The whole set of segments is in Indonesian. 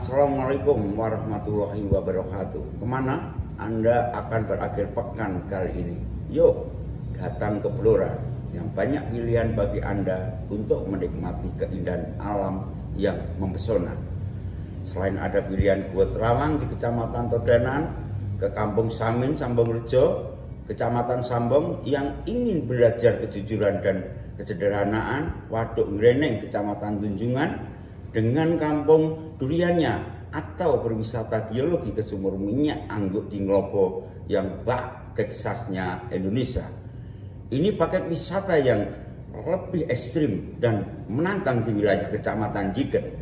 Assalamualaikum warahmatullahi wabarakatuh. Kemana Anda akan berakhir pekan kali ini? Yuk, datang ke Blora yang banyak pilihan bagi Anda untuk menikmati keindahan alam yang mempesona. Selain ada pilihan Gua Terawang di Kecamatan Todanan, ke Kampung Samin, Sambongrejo, Kecamatan Sambong yang ingin belajar kejujuran dan kesederhanaan, Waduk Ngreneng, Kecamatan Tunjungan, dengan kampung duriannya, atau berwisata geologi ke sumur minyak Angguk di Nglopo yang bak Teksasnya Indonesia. Ini paket wisata yang lebih ekstrim dan menantang di wilayah Kecamatan Jiket.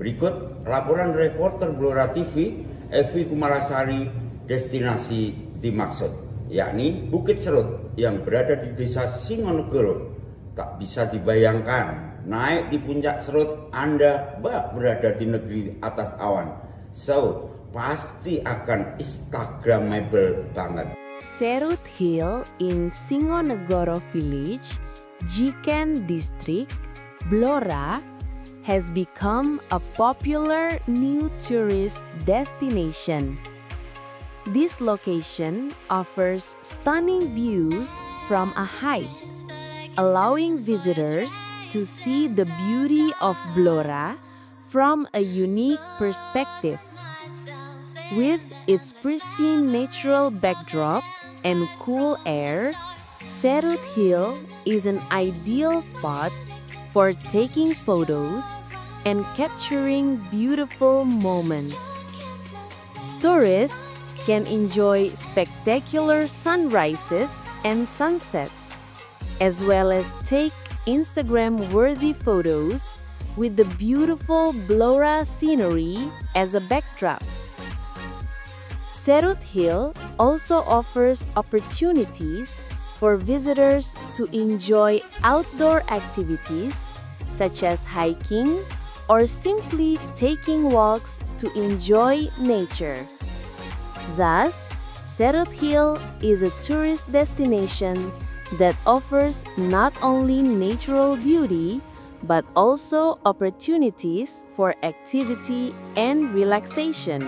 Berikut laporan reporter Blora TV, Evi Kumalasari, destinasi dimaksud, yakni Bukit Serut yang berada di Desa Singonegoro. Tak bisa dibayangkan, naik di puncak Serut Anda bak berada di negeri atas awan. So, pasti akan instagramable banget. Serut Hill in Singonegoro Village, Jiken District, Blora, has become a popular new tourist destination. This location offers stunning views from a height, allowing visitors to see the beauty of Blora from a unique perspective. With its pristine natural backdrop and cool air, Serut Hill is an ideal spot for taking photos and capturing beautiful moments. Tourists can enjoy spectacular sunrises and sunsets, as well as take Instagram-worthy photos with the beautiful Blora scenery as a backdrop. Serut Hill also offers opportunities for visitors to enjoy outdoor activities such as hiking or simply taking walks to enjoy nature. Thus, Serut Hill is a tourist destination that offers not only natural beauty, but also opportunities for activity and relaxation.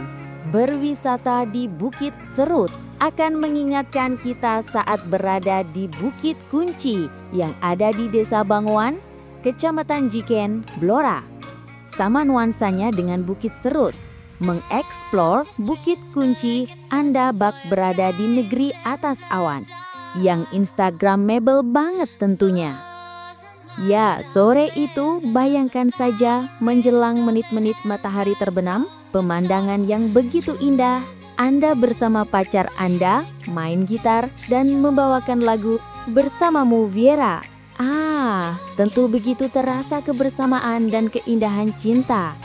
Berwisata di Bukit Serut akan mengingatkan kita saat berada di Bukit Kunci yang ada di Desa Banguan, Kecamatan Jiken, Blora. Sama nuansanya dengan Bukit Serut. Mengeksplor Bukit Kunci, Anda bak berada di negeri atas awan yang instagramable banget tentunya. Ya, sore itu bayangkan saja menjelang menit-menit matahari terbenam, pemandangan yang begitu indah, Anda bersama pacar Anda main gitar dan membawakan lagu bersamamu Viera. Tentu begitu terasa kebersamaan dan keindahan cinta.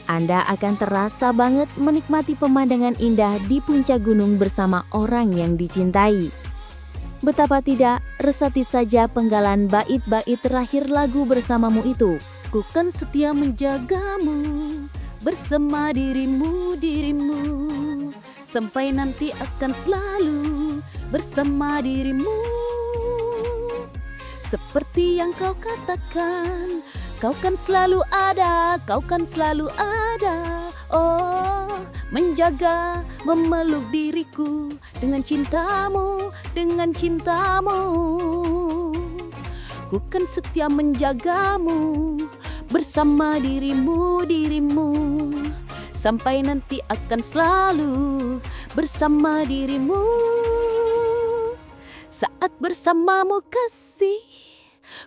Anda akan terasa banget menikmati pemandangan indah di puncak gunung bersama orang yang dicintai. Betapa tidak, resapi saja penggalan bait-bait terakhir lagu bersamamu itu. Ku kan setia menjagamu, bersama dirimu, sampai nanti akan selalu bersama dirimu. Seperti yang kau katakan, kau kan selalu ada, kau kan selalu ada. Oh, menjaga, memeluk diriku dengan cintamu, dengan cintamu. Ku kan setia menjagamu bersama dirimu, sampai nanti akan selalu bersama dirimu. Saat bersamamu kasih,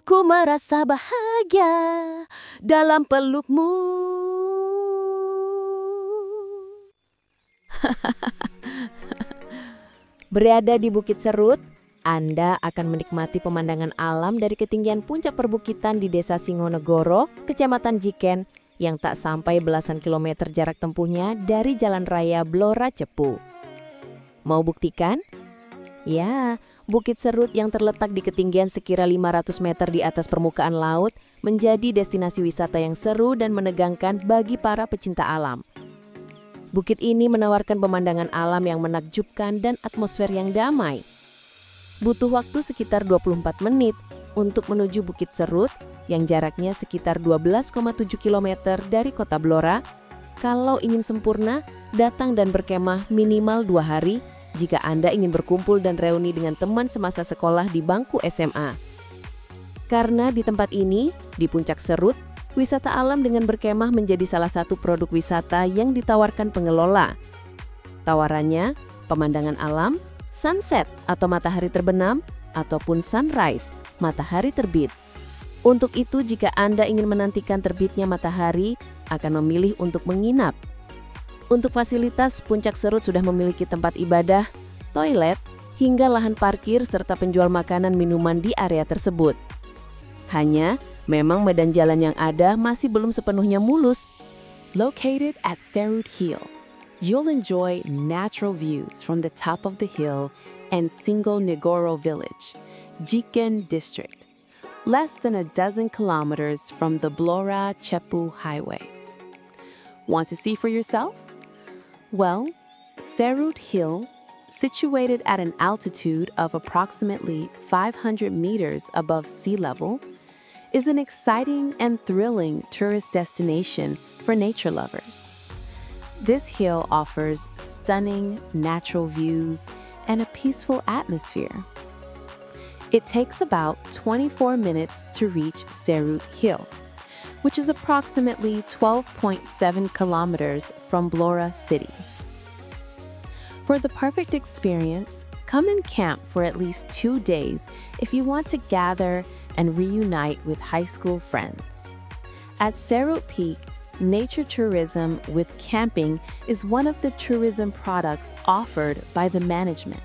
ku merasa bahagia dalam pelukmu. Berada di Bukit Serut, Anda akan menikmati pemandangan alam dari ketinggian puncak perbukitan di Desa Singonegoro, Kecamatan Jiken, yang tak sampai belasan kilometer jarak tempuhnya dari Jalan Raya Blora Cepu. Mau buktikan? Ya, Bukit Serut yang terletak di ketinggian sekira 500 meter di atas permukaan laut menjadi destinasi wisata yang seru dan menegangkan bagi para pecinta alam. Bukit ini menawarkan pemandangan alam yang menakjubkan dan atmosfer yang damai. Butuh waktu sekitar 24 menit untuk menuju Bukit Serut yang jaraknya sekitar 12,7 km dari kota Blora Kalau ingin sempurna, datang dan berkemah minimal 2 hari jika Anda ingin berkumpul dan reuni dengan teman semasa sekolah di bangku SMA. Karena di tempat ini, di Puncak Serut, wisata alam dengan berkemah menjadi salah satu produk wisata yang ditawarkan pengelola. Tawarannya, pemandangan alam, sunset atau matahari terbenam, ataupun sunrise, matahari terbit. Untuk itu, jika Anda ingin menantikan terbitnya matahari, akan memilih untuk menginap. Untuk fasilitas, Puncak Serut sudah memiliki tempat ibadah, toilet, hingga lahan parkir serta penjual makanan minuman di area tersebut. Hanya, memang medan jalan yang ada masih belum sepenuhnya mulus. Located at Serut Hill, you'll enjoy natural views from the top of the hill and Singo Negoro Village, Jiken District, less than a dozen kilometers from the Blora-Cepu Highway. Want to see for yourself? Well, Serut Hill, situated at an altitude of approximately 500 meters above sea level, is an exciting and thrilling tourist destination for nature lovers. This hill offers stunning natural views and a peaceful atmosphere. It takes about 24 minutes to reach Serut Hill, which is approximately 12.7 kilometers from Blora City. For the perfect experience, come and camp for at least 2 days if you want to gather and reunite with high school friends. At Serut Peak, nature tourism with camping is one of the tourism products offered by the management.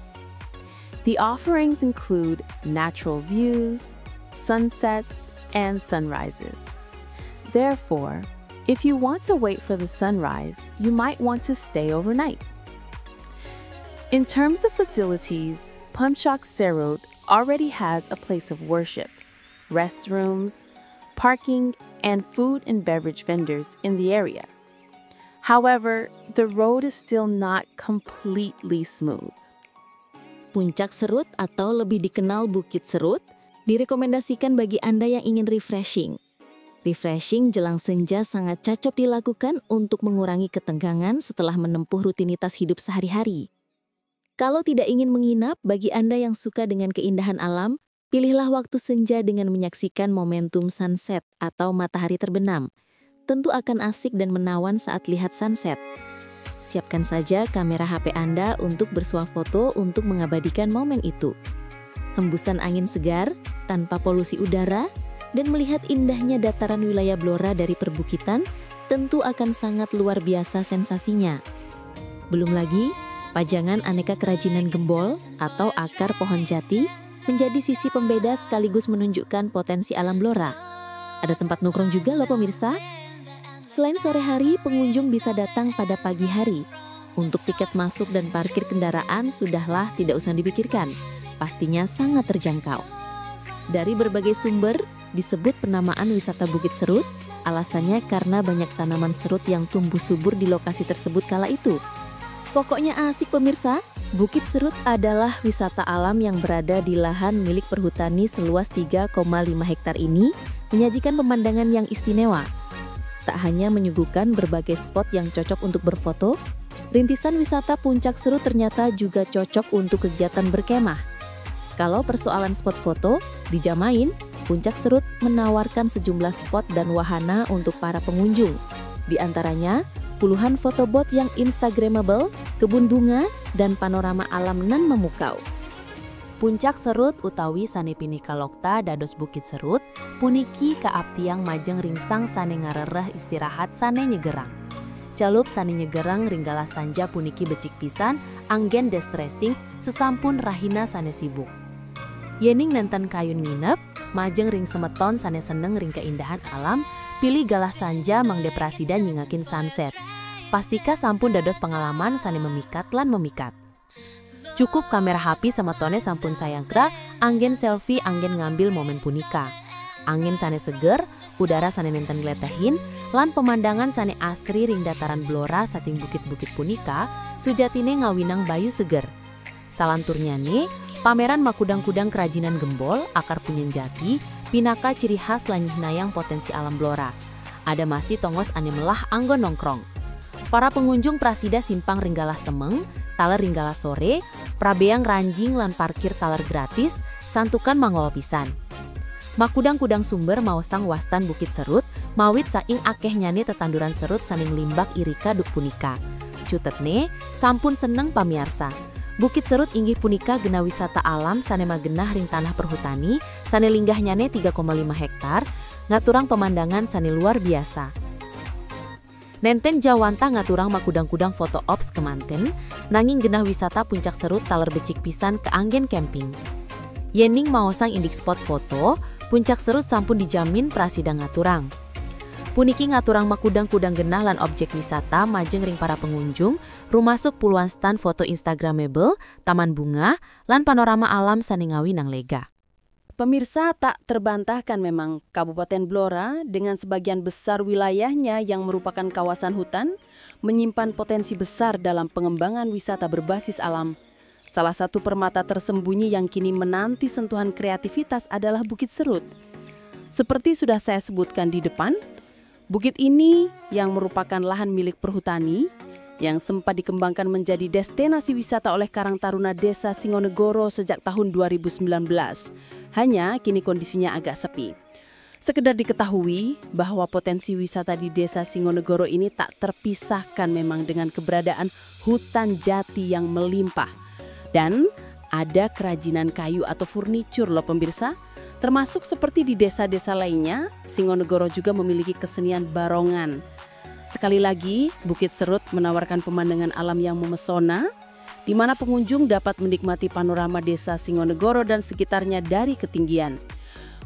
The offerings include natural views, sunsets, and sunrises. Therefore, if you want to wait for the sunrise, you might want to stay overnight. In terms of facilities, Puncak Serut already has a place of worship, restrooms, parking, and food and beverage vendors in the area. However, the road is still not completely smooth. Puncak Serut atau lebih dikenal Bukit Serut direkomendasikan bagi Anda yang ingin refreshing. Refreshing jelang senja sangat cocok dilakukan untuk mengurangi ketegangan setelah menempuh rutinitas hidup sehari-hari. Kalau tidak ingin menginap, bagi Anda yang suka dengan keindahan alam, pilihlah waktu senja dengan menyaksikan momentum sunset atau matahari terbenam. Tentu akan asik dan menawan saat lihat sunset. Siapkan saja kamera HP Anda untuk bersuah foto untuk mengabadikan momen itu. Hembusan angin segar, tanpa polusi udara, dan melihat indahnya dataran wilayah Blora dari perbukitan tentu akan sangat luar biasa sensasinya. Belum lagi, pajangan aneka kerajinan gembol atau akar pohon jati menjadi sisi pembeda sekaligus menunjukkan potensi alam Blora. Ada tempat nongkrong juga loh pemirsa. Selain sore hari, pengunjung bisa datang pada pagi hari. Untuk tiket masuk dan parkir kendaraan sudahlah tidak usah dipikirkan. Pastinya sangat terjangkau. Dari berbagai sumber, disebut penamaan wisata Bukit Serut, alasannya karena banyak tanaman serut yang tumbuh subur di lokasi tersebut kala itu. Pokoknya asik pemirsa, Bukit Serut adalah wisata alam yang berada di lahan milik perhutani seluas 3,5 hektar ini, menyajikan pemandangan yang istimewa. Tak hanya menyuguhkan berbagai spot yang cocok untuk berfoto, rintisan wisata Puncak Serut ternyata juga cocok untuk kegiatan berkemah. Kalau persoalan spot foto, di Jamain, Puncak Serut menawarkan sejumlah spot dan wahana untuk para pengunjung. Di antaranya, puluhan photobooth yang instagramable, kebun bunga, dan panorama alam nan memukau. Puncak Serut utawi sanepini kalokta dados Bukit Serut, puniki kaaptiang majeng ringsang sane ngarereh istirahat sane nyegerang. Calup sane nyegerang ringgala sanja puniki becik pisan, anggen destressing, sesampun rahina sane sibuk. Yening nenten kayun nginep, majeng ring semeton sane seneng ring keindahan alam, pilih galah sanja mangdeprasida nyingakin sunset. Pastika sampun dados pengalaman sane memikat lan memikat. Cukup kamera HP semetone sampun sayangkra, anggen selfie anggen ngambil momen punika. Angin sane seger, udara sane nenten gletehin, lan pemandangan sane asri ring dataran Blora sating bukit-bukit punika, sujatine ngawinang bayu seger. Salanturnya nih, pameran makudang-kudang kerajinan gembol, akar punyen jati, pinaka ciri khas lan nayang potensi alam Blora. Ada masih tongos ane melah anggon nongkrong. Para pengunjung prasida Simpang Ringgalah Semeng, taler Ringgalah Sore, prabeang ranjing lan parkir taler gratis, santukan mangol pisan. Makudang-kudang sumber maosang wastan Bukit Serut, mawit saing akeh nyane tetanduran serut saning limbak irika duk punika. Cutetne, sampun seneng pamiarsa. Bukit Serut inggih punika gena wisata alam sane magenah ring tanah perhutani, sane linggah nyane 3,5 hektar, ngaturang pemandangan sane luar biasa. Nenten jawanta ngaturang makudang-kudang foto ops kemanten, nanging genah wisata puncak Serut taler becik pisan ke anggen camping. Yening maosang indik spot foto, puncak Serut sampun dijamin prasida ngaturang. Puniki ngaturang makudang-kudang genah lan objek wisata majeng ring para pengunjung, rumasuk puluhan stand foto instagramable, taman bunga, lan panorama alam saningawi nang lega. Pemirsa, tak terbantahkan memang Kabupaten Blora dengan sebagian besar wilayahnya yang merupakan kawasan hutan menyimpan potensi besar dalam pengembangan wisata berbasis alam. Salah satu permata tersembunyi yang kini menanti sentuhan kreativitas adalah Bukit Serut. Seperti sudah saya sebutkan di depan, bukit ini yang merupakan lahan milik perhutani yang sempat dikembangkan menjadi destinasi wisata oleh Karang Taruna Desa Singonegoro sejak tahun 2019. Hanya kini kondisinya agak sepi. Sekedar diketahui bahwa potensi wisata di Desa Singonegoro ini tak terpisahkan memang dengan keberadaan hutan jati yang melimpah. Dan ada kerajinan kayu atau furnitur loh pemirsa. Termasuk seperti di desa-desa lainnya, Singonegoro juga memiliki kesenian barongan. Sekali lagi, Bukit Serut menawarkan pemandangan alam yang memesona, di mana pengunjung dapat menikmati panorama Desa Singonegoro dan sekitarnya dari ketinggian.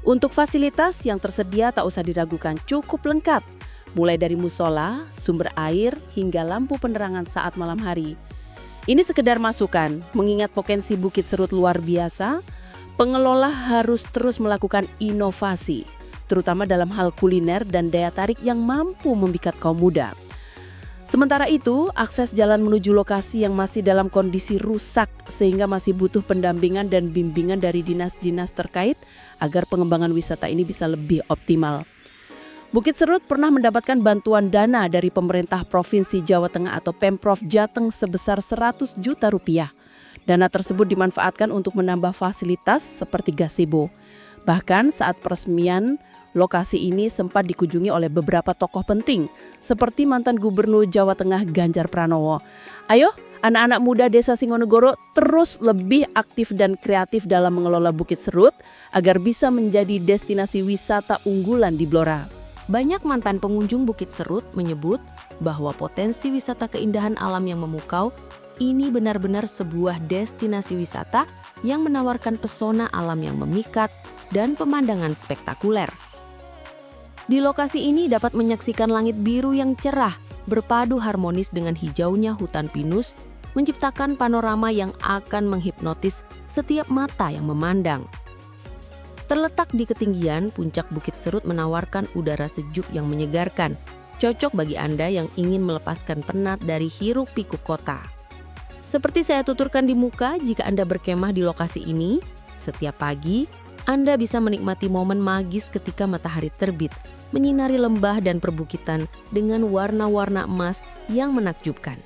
Untuk fasilitas yang tersedia tak usah diragukan, cukup lengkap, mulai dari musola, sumber air, hingga lampu penerangan saat malam hari. Ini sekedar masukan, mengingat potensi Bukit Serut luar biasa, pengelola harus terus melakukan inovasi, terutama dalam hal kuliner dan daya tarik yang mampu memikat kaum muda. Sementara itu, akses jalan menuju lokasi yang masih dalam kondisi rusak sehingga masih butuh pendampingan dan bimbingan dari dinas-dinas terkait agar pengembangan wisata ini bisa lebih optimal. Bukit Serut pernah mendapatkan bantuan dana dari pemerintah Provinsi Jawa Tengah atau Pemprov Jateng sebesar 100 juta rupiah. Dana tersebut dimanfaatkan untuk menambah fasilitas seperti gazebo. Bahkan saat peresmian, lokasi ini sempat dikunjungi oleh beberapa tokoh penting, seperti mantan Gubernur Jawa Tengah Ganjar Pranowo. Ayo, anak-anak muda Desa Singonegoro terus lebih aktif dan kreatif dalam mengelola Bukit Serut agar bisa menjadi destinasi wisata unggulan di Blora. Banyak mantan pengunjung Bukit Serut menyebut bahwa potensi wisata keindahan alam yang memukau ini benar-benar sebuah destinasi wisata yang menawarkan pesona alam yang memikat dan pemandangan spektakuler. Di lokasi ini dapat menyaksikan langit biru yang cerah, berpadu harmonis dengan hijaunya hutan pinus, menciptakan panorama yang akan menghipnotis setiap mata yang memandang. Terletak di ketinggian, puncak Bukit Serut menawarkan udara sejuk yang menyegarkan, cocok bagi Anda yang ingin melepaskan penat dari hiruk-pikuk kota. Seperti saya tuturkan di muka, jika Anda berkemah di lokasi ini, setiap pagi Anda bisa menikmati momen magis ketika matahari terbit, menyinari lembah dan perbukitan dengan warna-warna emas yang menakjubkan.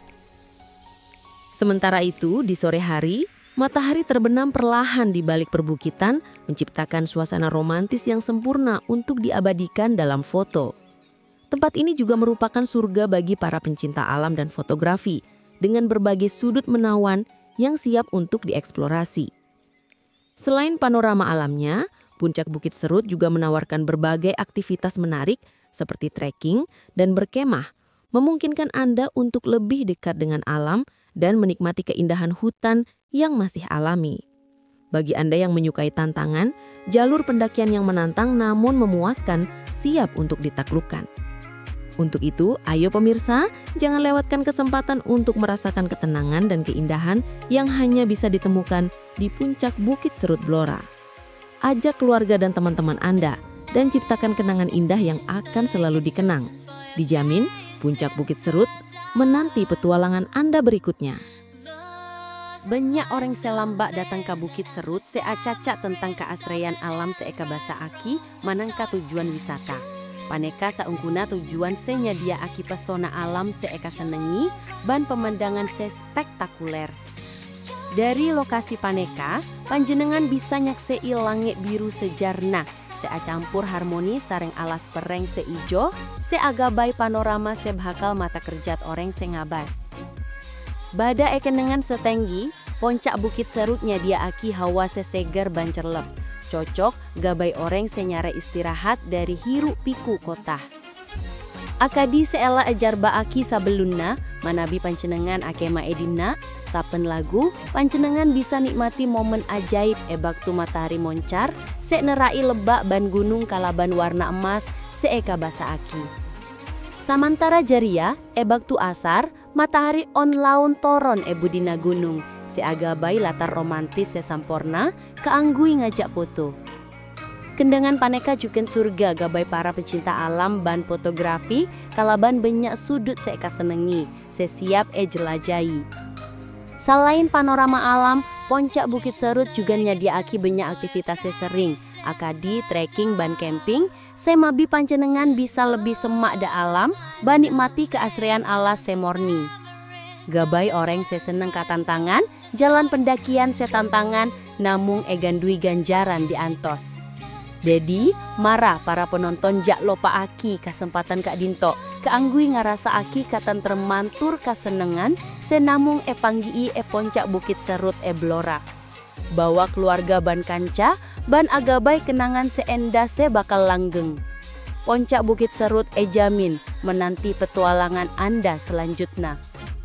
Sementara itu, di sore hari, matahari terbenam perlahan di balik perbukitan, menciptakan suasana romantis yang sempurna untuk diabadikan dalam foto. Tempat ini juga merupakan surga bagi para pencinta alam dan fotografi, dengan berbagai sudut menawan yang siap untuk dieksplorasi. Selain panorama alamnya, puncak Bukit Serut juga menawarkan berbagai aktivitas menarik seperti trekking dan berkemah, memungkinkan Anda untuk lebih dekat dengan alam dan menikmati keindahan hutan yang masih alami. Bagi Anda yang menyukai tantangan, jalur pendakian yang menantang namun memuaskan siap untuk ditaklukkan. Untuk itu, ayo pemirsa, jangan lewatkan kesempatan untuk merasakan ketenangan dan keindahan yang hanya bisa ditemukan di puncak Bukit Serut Blora. Ajak keluarga dan teman-teman Anda dan ciptakan kenangan indah yang akan selalu dikenang. Dijamin, puncak Bukit Serut menanti petualangan Anda berikutnya. Banyak orang selambak datang ke Bukit Serut seacaca tentang keasrian alam seeka basa aki manangka tujuan wisata. Paneka saungkuna tujuan se nyadia aki pesona alam se eka senengi ban pemandangan se spektakuler. Dari lokasi Paneka, panjenengan bisa nyaksei langit biru sejarna, se campur harmoni sareng alas pereng se ijo, se agabai panorama se bakal mata kerjat orang se ngabas. Bada ekenengan setenggi, Poncak Bukit Serut nyadia aki hawa se segar ban cerlep. Cocok gabai orang se nyare istirahat dari hiruk piku kota. Akadi seela ejar baaki sabelunna, manabi pancenengan akema edina, saben lagu, pancenengan bisa nikmati momen ajaib ebaktu matahari moncar, se nerai lebak ban gunung kalaban warna emas, seeka basa aki. Samantara jaria, ebaktu asar, matahari on laun toron ebudina gunung, se agabai latar romantis se samporna, keanggui ngajak foto. Kendangan Paneka juken surga gabai para pecinta alam ban fotografi, kalaban banyak sudut seeka senengi, se siap jelajahi. Selain panorama alam, Poncak Bukit Serut juga nyadiaki banyak aktivitas sering, akadi trekking ban camping, semabi panjenengan bisa lebih semak da alam, ban nikmati keasrian alas semorni. Gabai orang se seneng katantangan, jalan pendakian se tantangan, namung egandui ganjaran di antos. Jadi, marah para penonton jak lopa aki kesempatan Kak Dinto, keanggui ngarasa aki katan termantur kasenengan, senamung panggii Poncak Bukit Serut Blora. Bawa keluarga ban kanca, ban agabai kenangan seenda se bakal langgeng. Poncak Bukit Serut jamin menanti petualangan Anda selanjutnya.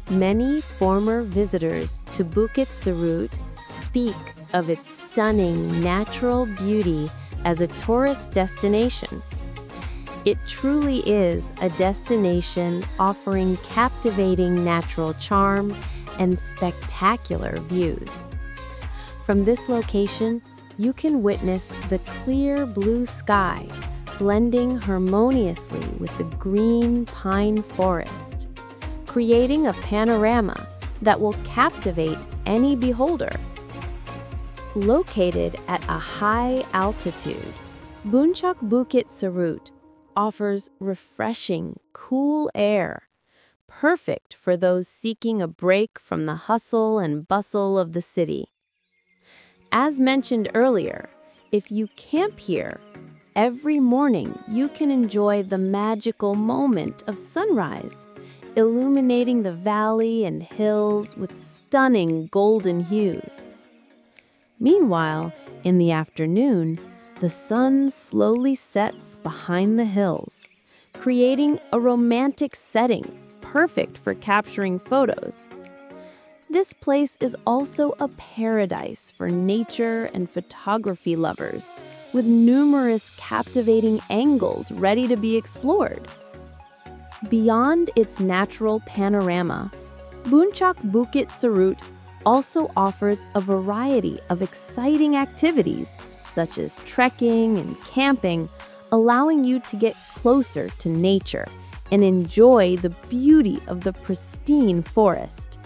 Many former visitors to Bukit Serut speak of its stunning natural beauty as a tourist destination. It truly is a destination offering captivating natural charm and spectacular views. From this location, you can witness the clear blue sky blending harmoniously with the green pine forest, creating a panorama that will captivate any beholder. Located at a high altitude, Puncak Bukit Serut offers refreshing, cool air, perfect for those seeking a break from the hustle and bustle of the city. As mentioned earlier, if you camp here, every morning you can enjoy the magical moment of sunrise, illuminating the valley and hills with stunning golden hues. Meanwhile, in the afternoon, the sun slowly sets behind the hills, creating a romantic setting perfect for capturing photos. This place is also a paradise for nature and photography lovers, with numerous captivating angles ready to be explored. Beyond its natural panorama, Puncak Bukit Serut also offers a variety of exciting activities such as trekking and camping, allowing you to get closer to nature and enjoy the beauty of the pristine forest.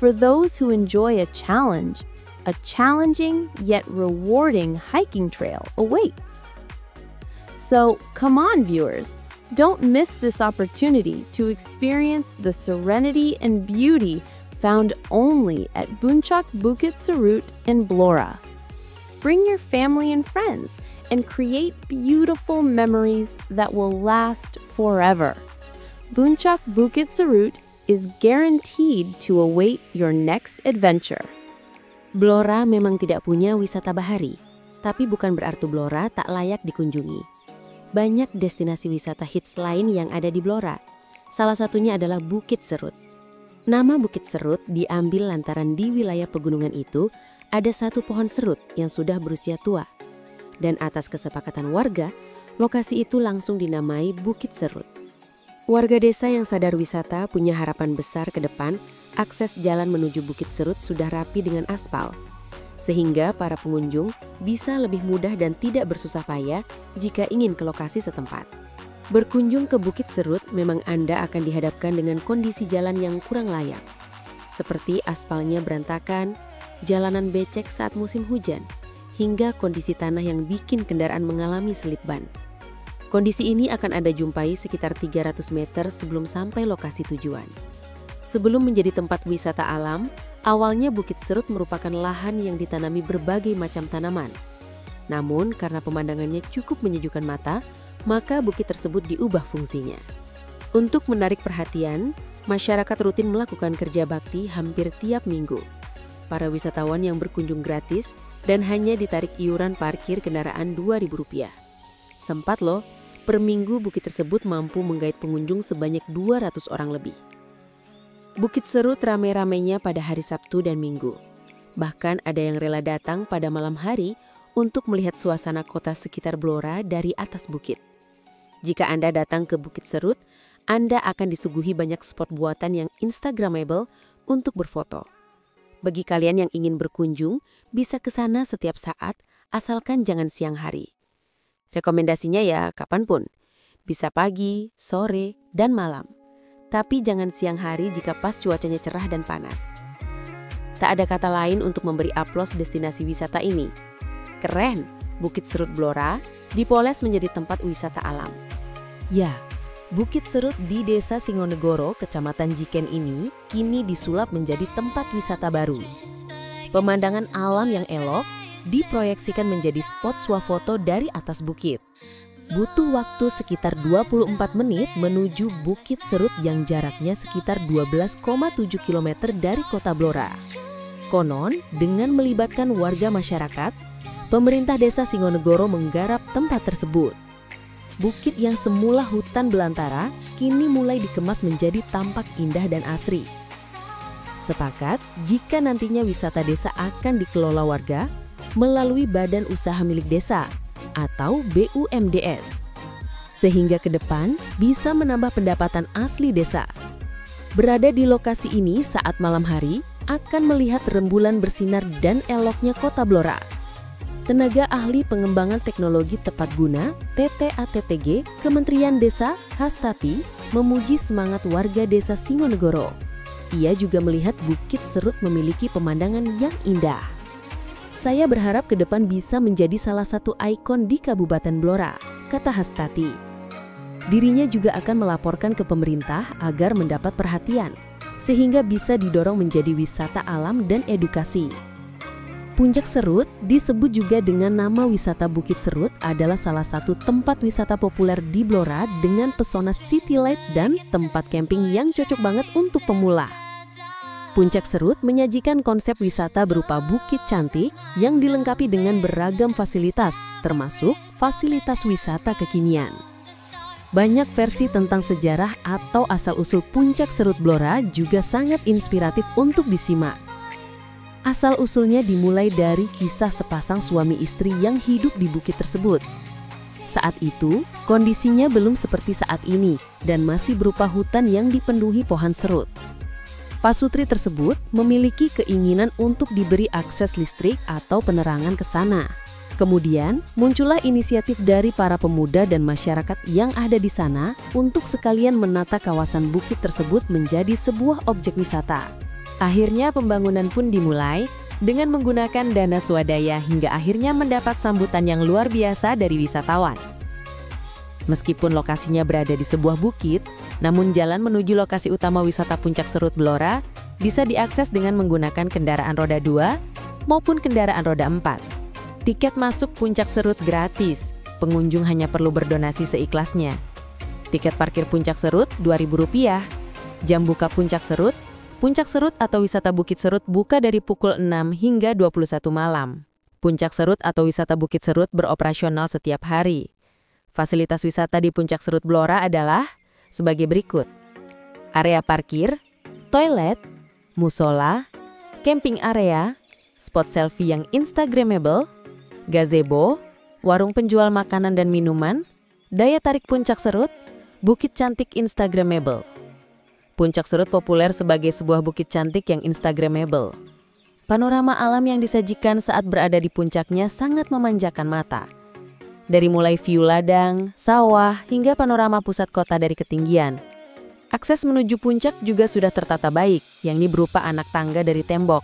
For those who enjoy a challenge, a challenging yet rewarding hiking trail awaits. So come on, viewers, don't miss this opportunity to experience the serenity and beauty found only at Puncak Bukit Serut in Blora. Bring your family and friends and create beautiful memories that will last forever. Puncak Bukit Serut is guaranteed to await your next adventure. Blora memang tidak punya wisata bahari, tapi bukan berarti Blora tak layak dikunjungi. Banyak destinasi wisata hits lain yang ada di Blora. Salah satunya adalah Bukit Serut. Nama Bukit Serut diambil lantaran di wilayah pegunungan itu ada satu pohon serut yang sudah berusia tua. Dan atas kesepakatan warga, lokasi itu langsung dinamai Bukit Serut. Warga desa yang sadar wisata punya harapan besar ke depan, akses jalan menuju Bukit Serut sudah rapi dengan aspal. Sehingga para pengunjung bisa lebih mudah dan tidak bersusah payah jika ingin ke lokasi setempat. Berkunjung ke Bukit Serut memang Anda akan dihadapkan dengan kondisi jalan yang kurang layak. Seperti aspalnya berantakan, jalanan becek saat musim hujan, hingga kondisi tanah yang bikin kendaraan mengalami selip ban. Kondisi ini akan Anda jumpai sekitar 300 meter sebelum sampai lokasi tujuan. Sebelum menjadi tempat wisata alam, awalnya Bukit Serut merupakan lahan yang ditanami berbagai macam tanaman. Namun, karena pemandangannya cukup menyejukkan mata, maka bukit tersebut diubah fungsinya. Untuk menarik perhatian, masyarakat rutin melakukan kerja bakti hampir tiap minggu. Para wisatawan yang berkunjung gratis dan hanya ditarik iuran parkir kendaraan Rp2.000. Sempat loh, per minggu bukit tersebut mampu menggait pengunjung sebanyak 200 orang lebih. Bukit Serut rame-ramenya pada hari Sabtu dan Minggu. Bahkan ada yang rela datang pada malam hari untuk melihat suasana kota sekitar Blora dari atas bukit. Jika Anda datang ke Bukit Serut, Anda akan disuguhi banyak spot buatan yang Instagramable untuk berfoto. Bagi kalian yang ingin berkunjung, bisa ke sana setiap saat, asalkan jangan siang hari. Rekomendasinya ya kapanpun, bisa pagi, sore, dan malam. Tapi jangan siang hari jika pas cuacanya cerah dan panas. Tak ada kata lain untuk memberi aplaus destinasi wisata ini. Keren, Bukit Serut Blora dipoles menjadi tempat wisata alam. Ya, Bukit Serut di Desa Singonegoro, Kecamatan Jiken ini kini disulap menjadi tempat wisata baru. Pemandangan alam yang elok diproyeksikan menjadi spot swafoto dari atas bukit. Butuh waktu sekitar 24 menit menuju Bukit Serut yang jaraknya sekitar 12,7 km dari kota Blora. Konon, dengan melibatkan warga masyarakat, pemerintah desa Singonegoro menggarap tempat tersebut. Bukit yang semula hutan belantara, kini mulai dikemas menjadi tampak indah dan asri. Sepakat, jika nantinya wisata desa akan dikelola warga melalui Badan Usaha Milik Desa atau BUMDes, sehingga ke depan bisa menambah pendapatan asli desa. Berada di lokasi ini saat malam hari akan melihat rembulan bersinar dan eloknya kota Blora. Tenaga ahli pengembangan teknologi tepat guna TTATTG Kementerian Desa Hastati memuji semangat warga desa Singonegoro. Ia juga melihat Bukit Serut memiliki pemandangan yang indah. Saya berharap ke depan bisa menjadi salah satu ikon di Kabupaten Blora, kata Hastati. Dirinya juga akan melaporkan ke pemerintah agar mendapat perhatian, sehingga bisa didorong menjadi wisata alam dan edukasi. Puncak Serut disebut juga dengan nama wisata Bukit Serut adalah salah satu tempat wisata populer di Blora dengan pesona city light dan tempat camping yang cocok banget untuk pemula. Puncak Serut menyajikan konsep wisata berupa bukit cantik yang dilengkapi dengan beragam fasilitas, termasuk fasilitas wisata kekinian. Banyak versi tentang sejarah atau asal-usul Puncak Serut Blora juga sangat inspiratif untuk disimak. Asal-usulnya dimulai dari kisah sepasang suami istri yang hidup di bukit tersebut. Saat itu, kondisinya belum seperti saat ini dan masih berupa hutan yang dipenuhi pohon serut. Pasutri tersebut memiliki keinginan untuk diberi akses listrik atau penerangan ke sana. Kemudian, muncullah inisiatif dari para pemuda dan masyarakat yang ada di sana untuk sekalian menata kawasan bukit tersebut menjadi sebuah objek wisata. Akhirnya pembangunan pun dimulai dengan menggunakan dana swadaya hingga akhirnya mendapat sambutan yang luar biasa dari wisatawan. Meskipun lokasinya berada di sebuah bukit, namun jalan menuju lokasi utama wisata Puncak Serut Blora bisa diakses dengan menggunakan kendaraan roda 2 maupun kendaraan roda 4. Tiket masuk Puncak Serut gratis, pengunjung hanya perlu berdonasi seikhlasnya. Tiket parkir Puncak Serut Rp2.000. Jam buka Puncak Serut atau wisata Bukit Serut buka dari pukul 6 hingga 21 malam. Puncak Serut atau wisata Bukit Serut beroperasional setiap hari. Fasilitas wisata di Puncak Serut Blora adalah sebagai berikut. Area parkir, toilet, musola, camping area, spot selfie yang Instagramable, gazebo, warung penjual makanan dan minuman, daya tarik Puncak Serut, bukit cantik Instagramable. Puncak Serut populer sebagai sebuah bukit cantik yang Instagramable. Panorama alam yang disajikan saat berada di puncaknya sangat memanjakan mata. Dari mulai view ladang, sawah, hingga panorama pusat kota dari ketinggian. Akses menuju puncak juga sudah tertata baik, yakni berupa anak tangga dari tembok.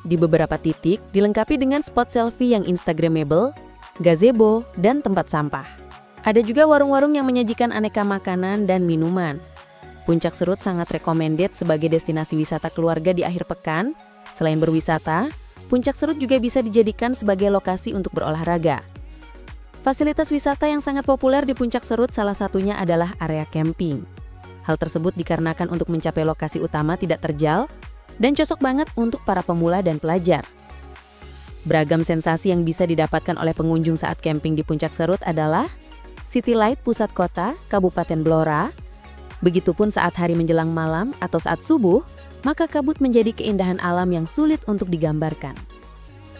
Di beberapa titik dilengkapi dengan spot selfie yang Instagramable, gazebo, dan tempat sampah. Ada juga warung-warung yang menyajikan aneka makanan dan minuman. Puncak Serut sangat recommended sebagai destinasi wisata keluarga di akhir pekan. Selain berwisata, Puncak Serut juga bisa dijadikan sebagai lokasi untuk berolahraga. Fasilitas wisata yang sangat populer di Puncak Serut salah satunya adalah area camping. Hal tersebut dikarenakan untuk mencapai lokasi utama tidak terjal dan cocok banget untuk para pemula dan pelajar. Beragam sensasi yang bisa didapatkan oleh pengunjung saat camping di Puncak Serut adalah City Light Pusat Kota, Kabupaten Blora. Begitupun saat hari menjelang malam atau saat subuh, maka kabut menjadi keindahan alam yang sulit untuk digambarkan.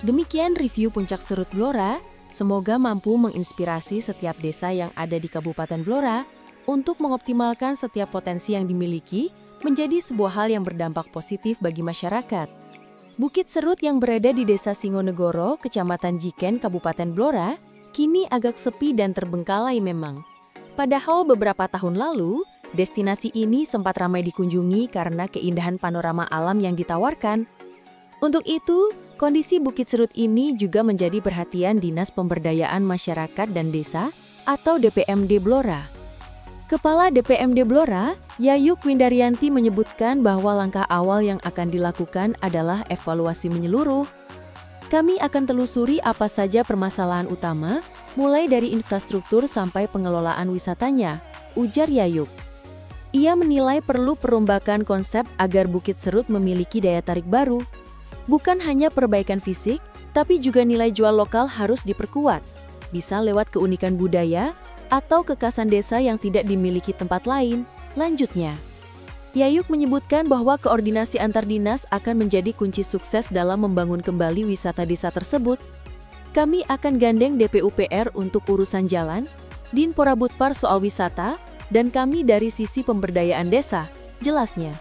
Demikian review Puncak Serut Blora, semoga mampu menginspirasi setiap desa yang ada di Kabupaten Blora untuk mengoptimalkan setiap potensi yang dimiliki menjadi sebuah hal yang berdampak positif bagi masyarakat. Bukit Serut yang berada di Desa Singonegoro, Kecamatan Jiken, Kabupaten Blora, kini agak sepi dan terbengkalai memang. Padahal beberapa tahun lalu, destinasi ini sempat ramai dikunjungi karena keindahan panorama alam yang ditawarkan. Untuk itu, kondisi Bukit Serut ini juga menjadi perhatian Dinas Pemberdayaan Masyarakat dan Desa atau DPMD Blora. Kepala DPMD Blora, Yayuk Windaryanti menyebutkan bahwa langkah awal yang akan dilakukan adalah evaluasi menyeluruh. Kami akan telusuri apa saja permasalahan utama, mulai dari infrastruktur sampai pengelolaan wisatanya, ujar Yayuk. Ia menilai perlu perombakan konsep agar Bukit Serut memiliki daya tarik baru. Bukan hanya perbaikan fisik, tapi juga nilai jual lokal harus diperkuat. Bisa lewat keunikan budaya atau kekhasan desa yang tidak dimiliki tempat lain, lanjutnya. Yayuk menyebutkan bahwa koordinasi antar dinas akan menjadi kunci sukses dalam membangun kembali wisata desa tersebut. Kami akan gandeng DPUPR untuk urusan jalan, Dinpora Butpar soal wisata, dan kami dari sisi pemberdayaan desa, jelasnya.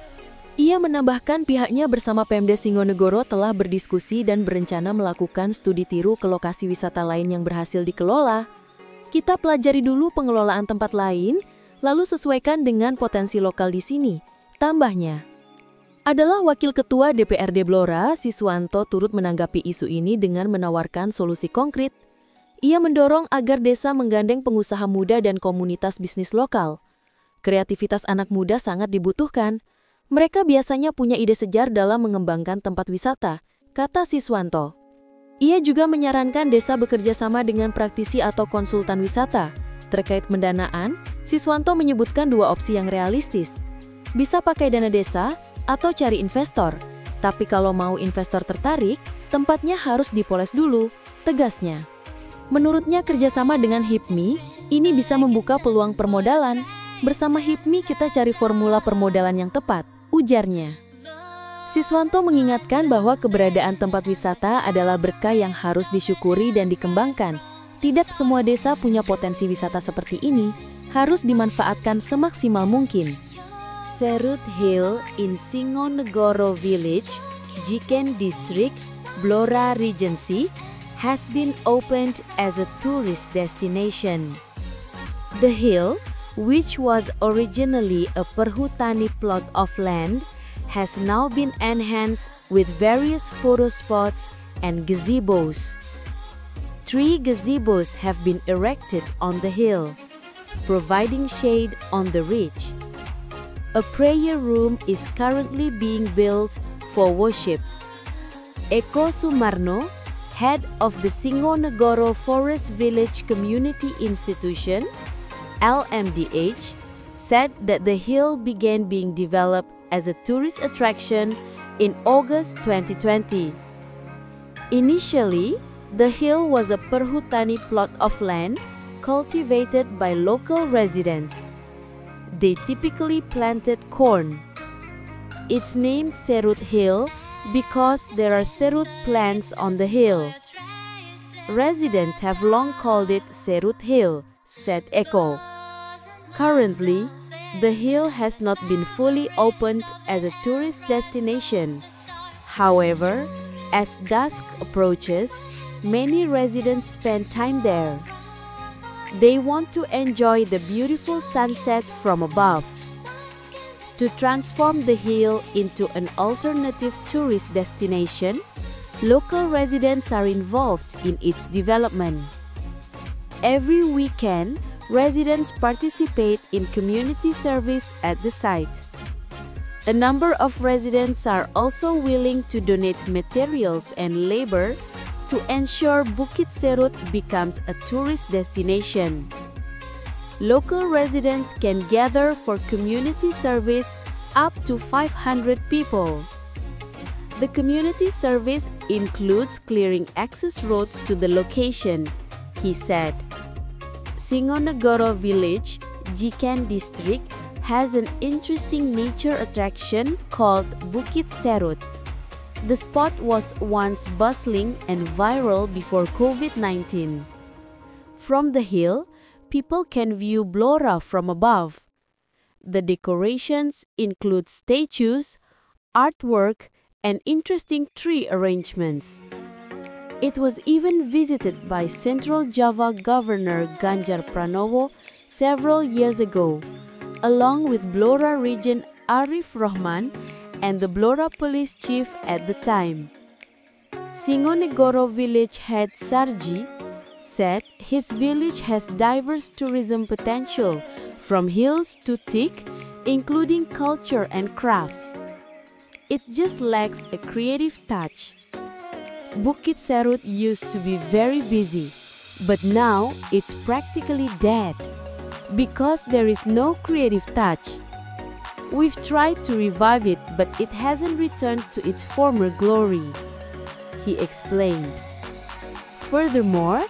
Ia menambahkan pihaknya bersama Pemda Singonegoro telah berdiskusi dan berencana melakukan studi tiru ke lokasi wisata lain yang berhasil dikelola. Kita pelajari dulu pengelolaan tempat lain, lalu sesuaikan dengan potensi lokal di sini, tambahnya. Adalah Wakil Ketua DPRD Blora, Siswanto turut menanggapi isu ini dengan menawarkan solusi konkret. Ia mendorong agar desa menggandeng pengusaha muda dan komunitas bisnis lokal. Kreativitas anak muda sangat dibutuhkan. Mereka biasanya punya ide sejar dalam mengembangkan tempat wisata, kata Siswanto. Ia juga menyarankan desa bekerja sama dengan praktisi atau konsultan wisata. Terkait pendanaan, Siswanto menyebutkan dua opsi yang realistis. Bisa pakai dana desa atau cari investor. Tapi kalau mau investor tertarik, tempatnya harus dipoles dulu, tegasnya. Menurutnya kerjasama dengan HIPMI, ini bisa membuka peluang permodalan. Bersama HIPMI kita cari formula permodalan yang tepat, ujarnya. Siswanto mengingatkan bahwa keberadaan tempat wisata adalah berkah yang harus disyukuri dan dikembangkan. Tidak semua desa punya potensi wisata seperti ini, harus dimanfaatkan semaksimal mungkin. Serut Hill in Singonegoro Village, Jiken District, Blora Regency, has been opened as a tourist destination. The hill, which was originally a perhutani plot of land, has now been enhanced with various photo spots and gazebos. 3 gazebos have been erected on the hill, providing shade on the ridge. A prayer room is currently being built for worship. Eko Sumarno, head of the Singonegoro Forest Village Community Institution, LMDH, said that the hill began being developed as a tourist attraction in August 2020. Initially, the hill was a perhutani plot of land cultivated by local residents. They typically planted corn. It's named Serut Hill because there are serut plants on the hill. Residents have long called it Serut Hill, said Eko. Currently, the hill has not been fully opened as a tourist destination. However, as dusk approaches, many residents spend time there. They want to enjoy the beautiful sunset from above. To transform the hill into an alternative tourist destination, local residents are involved in its development. Every weekend, residents participate in community service at the site. A number of residents are also willing to donate materials and labor to ensure Bukit Serut becomes a tourist destination. Local residents can gather for community service up to 500 people. The community service includes clearing access roads to the location, he said. Singonegoro Village, Jiken District, has an interesting nature attraction called Bukit Serut. The spot was once bustling and viral before COVID-19. From the hill, people can view Blora from above. The decorations include statues, artwork, and interesting tree arrangements. It was even visited by Central Java Governor Ganjar Pranowo several years ago, along with Blora Region Arif Rahman and the Blora Police Chief at the time. Singonegoro Village head Sarji said his village has diverse tourism potential from hills to teak, including culture and crafts. It just lacks a creative touch. Bukit Serut used to be very busy, but now it's practically dead because there is no creative touch. We've tried to revive it, but it hasn't returned to its former glory, he explained. Furthermore,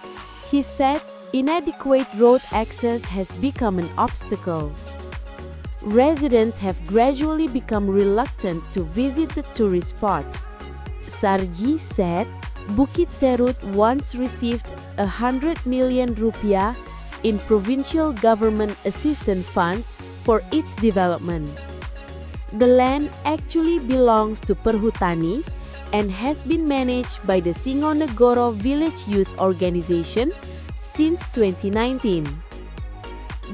he said inadequate road access has become an obstacle. Residents have gradually become reluctant to visit the tourist spot. Sarji said Bukit Serut once received 100 million rupiah in provincial government assistance funds for its development. The land actually belongs to Perhutani and has been managed by the Singonegoro Village Youth Organization since 2019.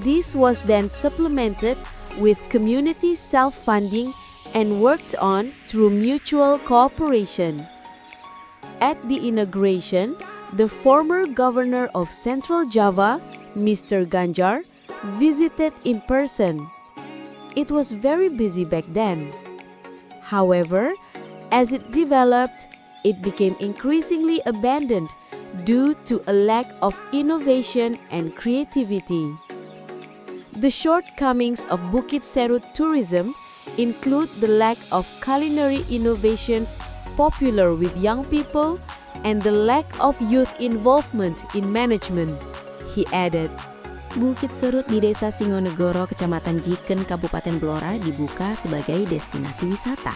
This was then supplemented with community self-funding and worked on through mutual cooperation. At the inauguration, the former governor of Central Java, Mr. Ganjar, visited in person. It was very busy back then. However, as it developed, it became increasingly abandoned due to a lack of innovation and creativity. The shortcomings of Bukit Serut tourism include the lack of culinary innovations popular with young people and the lack of youth involvement in management, he added. Bukit Serut di Desa Singonegoro, Kecamatan Jiken, Kabupaten Blora dibuka sebagai destinasi wisata.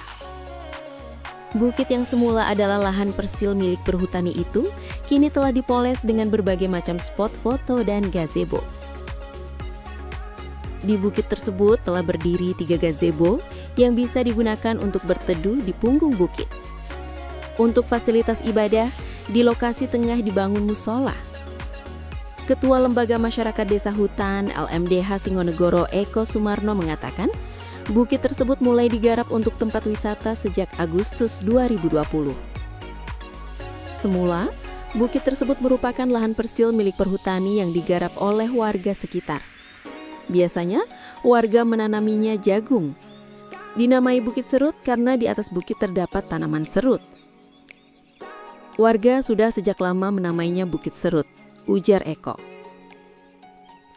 Bukit yang semula adalah lahan persil milik perhutani itu, kini telah dipoles dengan berbagai macam spot foto dan gazebo. Di bukit tersebut telah berdiri 3 gazebo yang bisa digunakan untuk berteduh di punggung bukit. Untuk fasilitas ibadah, di lokasi tengah dibangun musola. Ketua Lembaga Masyarakat Desa Hutan LMDH Singonegoro Eko Sumarno mengatakan, bukit tersebut mulai digarap untuk tempat wisata sejak Agustus 2020. Semula, bukit tersebut merupakan lahan persil milik perhutani yang digarap oleh warga sekitar. Biasanya, warga menanaminya jagung. Dinamai Bukit Serut karena di atas bukit terdapat tanaman serut. Warga sudah sejak lama menamainya Bukit Serut, ujar Eko.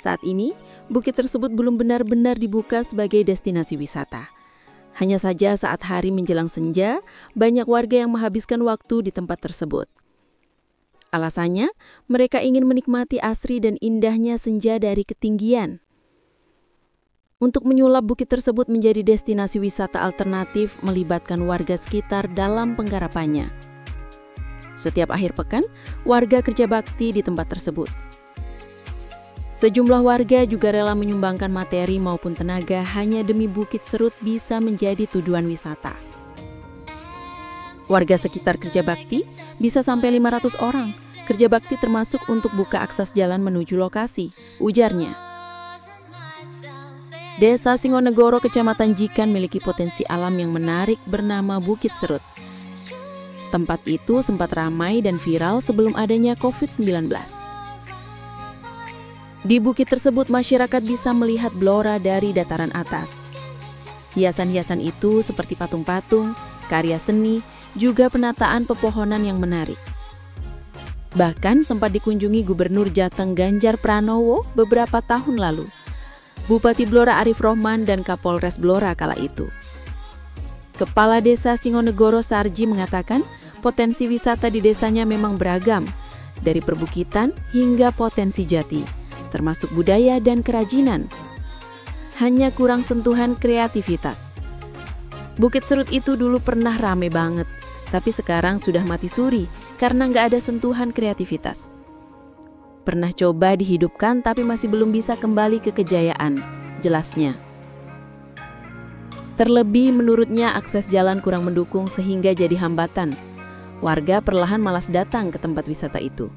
Saat ini, bukit tersebut belum benar-benar dibuka sebagai destinasi wisata. Hanya saja saat hari menjelang senja, banyak warga yang menghabiskan waktu di tempat tersebut. Alasannya, mereka ingin menikmati asri dan indahnya senja dari ketinggian. Untuk menyulap bukit tersebut menjadi destinasi wisata alternatif melibatkan warga sekitar dalam penggarapannya. Setiap akhir pekan, warga kerja bakti di tempat tersebut. Sejumlah warga juga rela menyumbangkan materi maupun tenaga hanya demi Bukit Serut bisa menjadi tujuan wisata. Warga sekitar kerja bakti bisa sampai 500 orang. Kerja bakti termasuk untuk buka akses jalan menuju lokasi, ujarnya. Desa Singonegoro, Kecamatan Jiken memiliki potensi alam yang menarik bernama Bukit Serut. Tempat itu sempat ramai dan viral sebelum adanya COVID-19. Di bukit tersebut masyarakat bisa melihat Blora dari dataran atas. Hiasan-hiasan itu seperti patung-patung, karya seni, juga penataan pepohonan yang menarik. Bahkan sempat dikunjungi Gubernur Jateng Ganjar Pranowo beberapa tahun lalu, Bupati Blora Arif Rohman dan Kapolres Blora kala itu. Kepala Desa Singonegoro Sarji mengatakan potensi wisata di desanya memang beragam, dari perbukitan hingga potensi jati, termasuk budaya dan kerajinan. Hanya kurang sentuhan kreativitas. Bukit Serut itu dulu pernah rame banget, tapi sekarang sudah mati suri karena nggak ada sentuhan kreativitas. Pernah coba dihidupkan tapi masih belum bisa kembali ke kejayaan, jelasnya. Terlebih menurutnya akses jalan kurang mendukung sehingga jadi hambatan. Warga perlahan malas datang ke tempat wisata itu.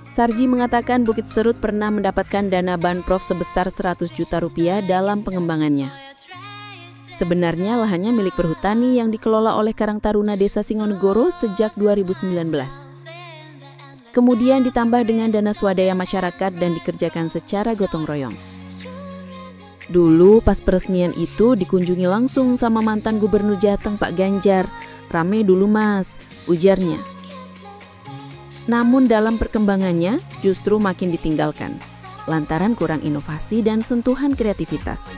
Sarji mengatakan Bukit Serut pernah mendapatkan dana Banprov sebesar 100 juta rupiah dalam pengembangannya. Sebenarnya lahannya milik perhutani yang dikelola oleh Karang Taruna Desa Singonegoro sejak 2019. Kemudian ditambah dengan dana swadaya masyarakat dan dikerjakan secara gotong royong. Dulu pas peresmian itu dikunjungi langsung sama mantan Gubernur Jateng Pak Ganjar. Rame dulu mas, ujarnya. Namun dalam perkembangannya justru makin ditinggalkan, lantaran kurang inovasi dan sentuhan kreativitas.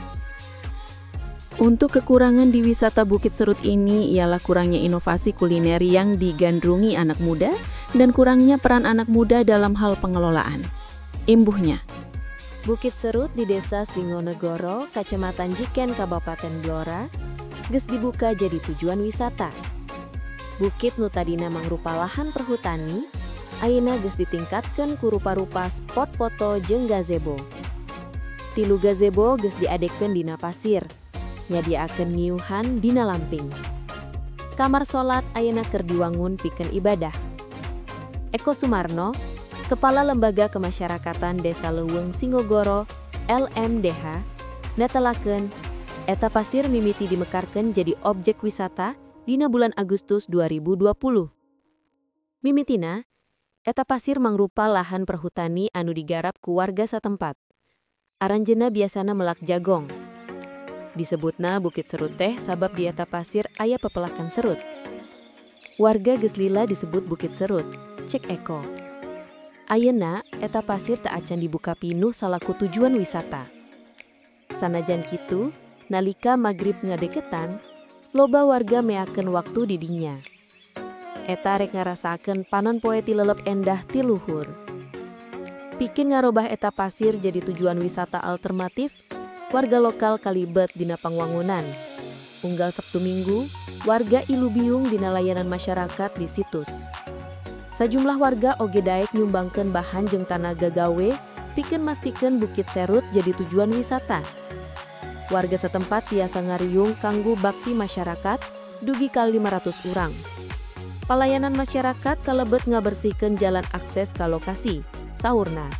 Untuk kekurangan di wisata Bukit Serut ini ialah kurangnya inovasi kuliner yang digandrungi anak muda dan kurangnya peran anak muda dalam hal pengelolaan. Imbuhnya, Bukit Serut di Desa Singonegoro, Kecamatan Jiken, Kabupaten Blora, geus dibuka jadi tujuan wisata. Bukit nu tadina mangrupa lahan perhutani, ayeuna geus ditingkatkeun ku rupa-rupa spot foto jeung gazebo. Tilu gazebo geus diadekeun dina pasir, nyadiakeun ngiuhan dina lamping. Kamar salat ayeuna keur diwangun pikeun ibadah. Eko Sumarno, Kepala Lembaga Kemasyarakatan Desa Leuweung Singonegoro (LMDH), netelakeun eta pasir mimiti dimekarkeun jadi objek wisata dina bulan Agustus 2020. Mimitina, eta pasir mangrupa lahan perhutani anu digarap ku warga satempat. Aranjeunna biasana melak jagong. Disebutna Bukit Serut teh sabab di eta pasir aya pepelakan serut. Warga geus lila disebut Bukit Serut, cek Eko. Ayeuna eta pasir teu acan dibuka pinuh salaku tujuan wisata. Sanajan kitu, nalika magrib ngadeketan, loba warga meakeun waktu di dinya. Eta rek ngarasakeun panon poe ti lelep endah ti luhur. Pikeun ngarobah eta pasir jadi tujuan wisata alternatif, warga lokal kalibet dina pangwangunan. Unggal Sabtu Minggu, warga ilu biung dina layanan masyarakat di situs. Sajumlah warga oge daek nyumbangkeun bahan jeung tanaga gawe, pikeun mastikeun Bukit Serut jadi tujuan wisata. Warga setempat tiasa ngariung kanggo bakti masyarakat, dugi ka 500 urang. Pelayanan masyarakat kalebet ngabersihkeun jalan akses ka lokasi, saurna.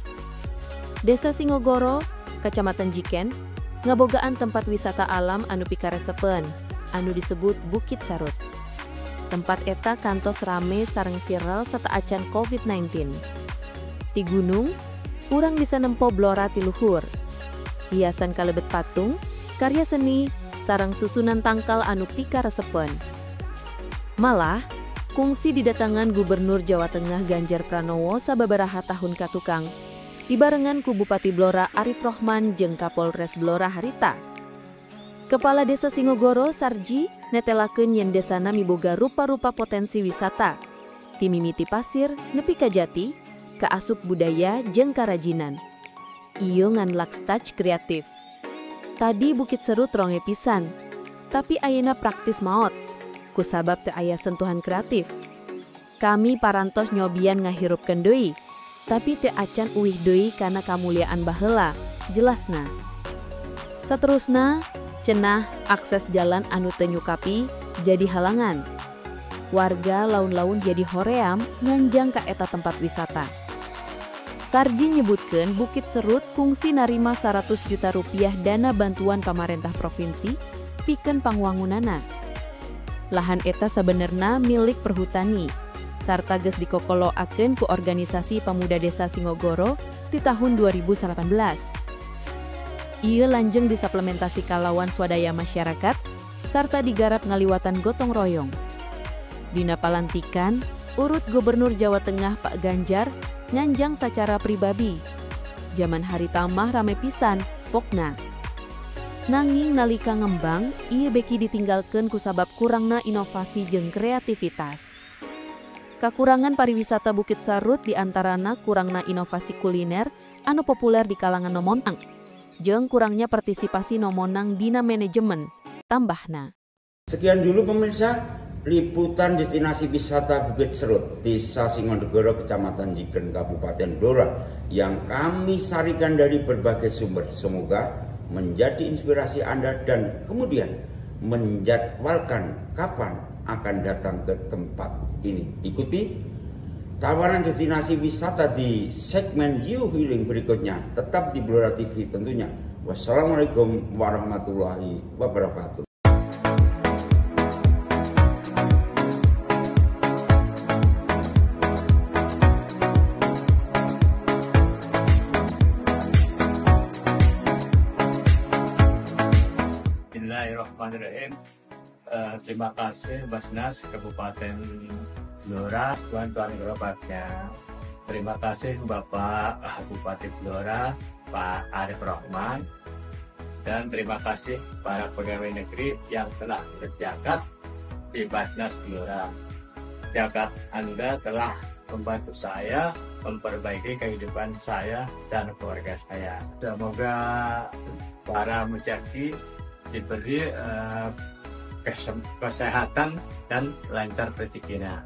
Desa Singonegoro, Kecamatan Jiken, ngabogaan tempat wisata alam anu pikaresepeun, anu disebut Bukit Serut. Tempat eta kantos rame sareng viral sata acan COVID-19. Ti gunung, urang bisa nempo Blora ti luhur. Hiasan kalebet patung, karya seni, sareng susunan tangkal anu pikaresepeun. Malah, kungsi didatangan Gubernur Jawa Tengah Ganjar Pranowo sababaraha tahun katukang, dibarengan ku Bupati Blora Arif Rohman jeung Kapolres Blora harita. Kepala Desa Singonegoro Sarji netelakeun yen desana miboga rupa-rupa potensi wisata, ti mimiti pasir nepi ka jati, ka asup budaya jeung karajinan. Ieu ngan laks touch kreatif. Tadi Bukit Serut ronge pisan, tapi ayeuna praktis maot, kusabab teu aya sentuhan kreatif. Kami parantos nyobian ngahirupkeun deui, tapi teu acan uwih deui kana kamuliaan baheula, jelasna. Saterusna, cenah akses jalan anu teu nyukapi jadi halangan. Warga laun-laun jadi hoream nganjang ka eta tempat wisata. Sarji nyebutkeun Bukit Serut kungsi narima 100 juta rupiah dana bantuan pamarentah provinsi pikeun pangwangunana. Lahan eta sabenerna milik perhutani, sarta geus dikokoloakeun ku organisasi Pemuda Desa Singogoro di tahun 2018. Ieu lanjeng disaplementasi kalawan swadaya masyarakat sarta digarap ngaliwatan gotong royong. Dina palantikan, urut Gubernur Jawa Tengah Pak Ganjar nyanjang secara pribadi. Zaman hari tamah rame pisan, pokna. Nanging nalika ngembang, ieu beki ditinggalkeun ku sabab kurangna inovasi jeung kreativitas. Kakurangan pariwisata Bukit Sarut diantarana kurangna inovasi kuliner anu populer di kalangan nomonang, jeung kurangnya partisipasi nomonang dina manajemen, tambahna. Sekian dulu pemirsa, liputan destinasi wisata Bukit Serut, Desa Singonegoro, Kecamatan Jiken, Kabupaten Blora yang kami sarikan dari berbagai sumber. Semoga menjadi inspirasi Anda dan kemudian menjadwalkan kapan akan datang ke tempat ini. Ikuti tawaran destinasi wisata di segmen You Healing berikutnya. Tetap di Blora TV tentunya. Wassalamualaikum warahmatullahi wabarakatuh. Bismillahirrahmanirrahim. Terima kasih Basnas Kabupaten Blora, tuan-tuan gerobaknya. Terima kasih Bapak Bupati Blora, Pak Arif Rahman, dan terima kasih para pegawai negeri yang telah berjagat di Basnas Blora. Jagat Anda telah membantu saya memperbaiki kehidupan saya dan keluarga saya. Semoga para mujaki diberi kesehatan dan lancar rezekinya.